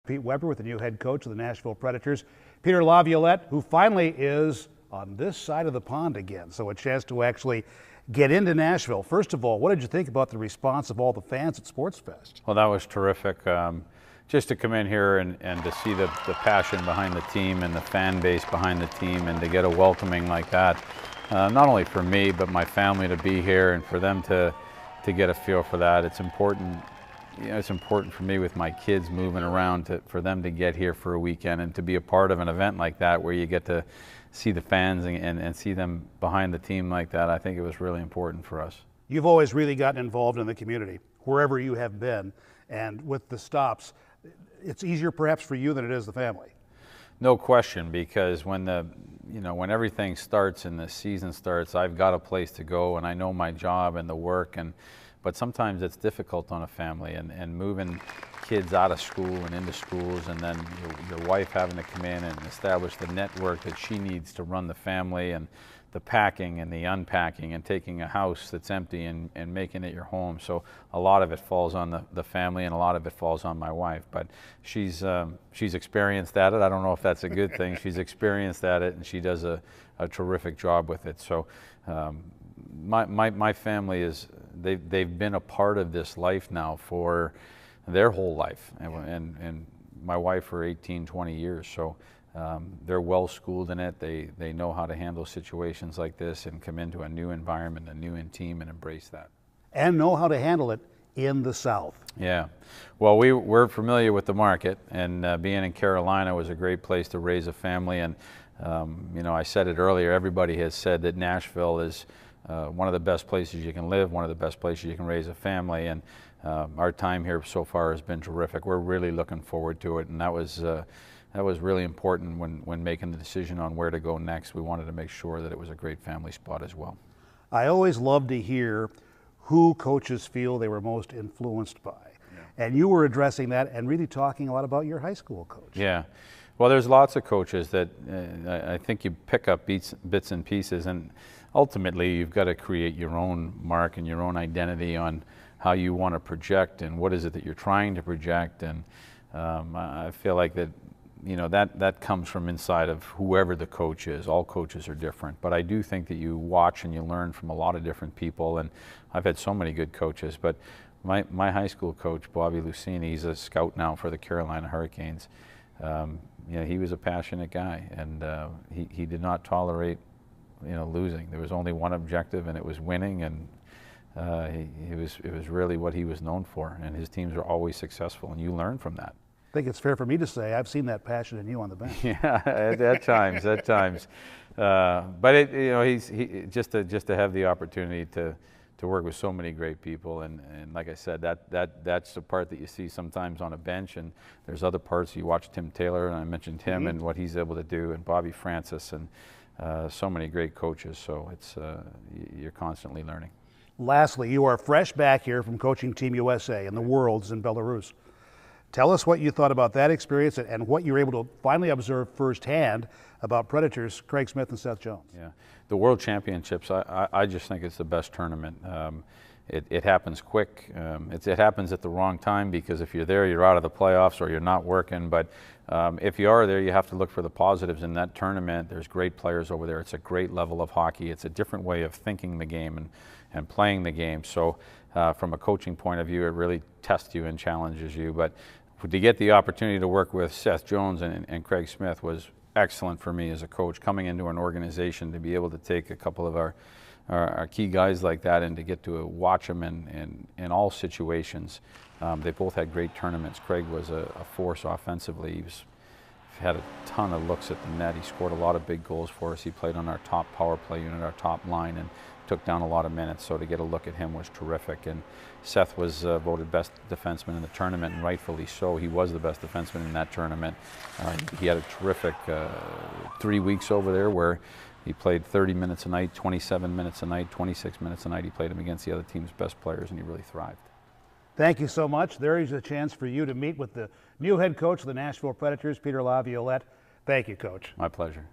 Pete Weber with the new head coach of the Nashville Predators, Peter Laviolette, who finally is on this side of the pond again. So a chance to actually get into Nashville. First of all, what did you think about the response of all the fans at Sports Fest? Well, that was terrific. Just to come in here and to see the passion behind the team and the fan base behind the team, and to get a welcoming like that, not only for me but my family to be here, and for them to get a feel for that. It's important. You know, it's important for me with my kids moving around for them to get here for a weekend and to be a part of an event like that where you get to see the fans and see them behind the team like that. I think it was really important for us. You've always really gotten involved in the community, wherever you have been, and with the stops, it's easier perhaps for you than it is the family. No question, because when when everything starts and the season starts, I've got a place to go, and I know my job and the work, but sometimes it's difficult on a family, and moving kids out of school and into schools, and then your wife having to come in and establish the network that she needs to run the family, and the packing and the unpacking, and taking a house that's empty and making it your home. So a lot of it falls on the family, and a lot of it falls on my wife. But she's experienced at it. I don't know if that's a good thing. She's experienced at it, and she does a terrific job with it. So my family they've been a part of this life now for their whole life, and my wife for 18, 20 years. So they're well schooled in it. They know how to handle situations like this and come into a new environment, a new team, and embrace that. And know how to handle it in the South. Yeah. Well, we're familiar with the market, and being in Carolina was a great place to raise a family. And I said it earlier, everybody has said that Nashville is one of the best places you can live, one of the best places you can raise a family, and our time here so far has been terrific. We're really looking forward to it, and that was really important when making the decision on where to go next. We wanted to make sure that it was a great family spot as well. I always love to hear who coaches feel they were most influenced by. Yeah. And you were addressing that and really talking a lot about your high school coach. Yeah. Well, there's lots of coaches that I think you pick up bits and pieces, and ultimately you've got to create your own mark and your own identity on how you want to project and what is it that you're trying to project. And I feel like that comes from inside of whoever the coach is. All coaches are different, but I do think that you watch and you learn from a lot of different people, and I've had so many good coaches. But my high school coach, Bobby Lucini, he's a scout now for the Carolina Hurricanes. He was a passionate guy, and he did not tolerate losing. There was only one objective, and it was winning, and it was really what he was known for, and his teams are always successful, and you learn from that. I think it's fair for me to say I've seen that passion in you on the bench. Yeah, at times. But he's just to have the opportunity to work with so many great people, and like I said, that's the part that you see sometimes on a bench, and there's other parts. You watch Tim Taylor, and I mentioned him, mm-hmm. and what he's able to do, and Bobby Francis, and so many great coaches. So it's you're constantly learning. Lastly, you are fresh back here from coaching Team USA in the Worlds in Belarus. Tell us what you thought about that experience and what you were able to finally observe firsthand about Predators Craig Smith and Seth Jones. Yeah, the World Championships, I just think it's the best tournament. It happens quick. It happens at the wrong time, because if you're there, you're out of the playoffs or you're not working. But if you are there, you have to look for the positives in that tournament. There's great players over there. It's a great level of hockey. It's a different way of thinking the game and playing the game. So from a coaching point of view, it really tests you and challenges you. But to get the opportunity to work with Seth Jones and Craig Smith was excellent for me as a coach, coming into an organization to be able to take a couple of our key guys like that and to get to watch them in all situations. They both had great tournaments. Craig was a force offensively. He had a ton of looks at the net. He scored a lot of big goals for us. He played on our top power play unit, our top line, and took down a lot of minutes. So to get a look at him was terrific. And Seth was voted best defenseman in the tournament, and rightfully so. He was the best defenseman in that tournament. He had a terrific 3 weeks over there where he played 30 minutes a night, 27 minutes a night, 26 minutes a night. He played him against the other team's best players, and he really thrived. Thank you so much. There is a chance for you to meet with the new head coach of the Nashville Predators, Peter Laviolette. Thank you, Coach. My pleasure.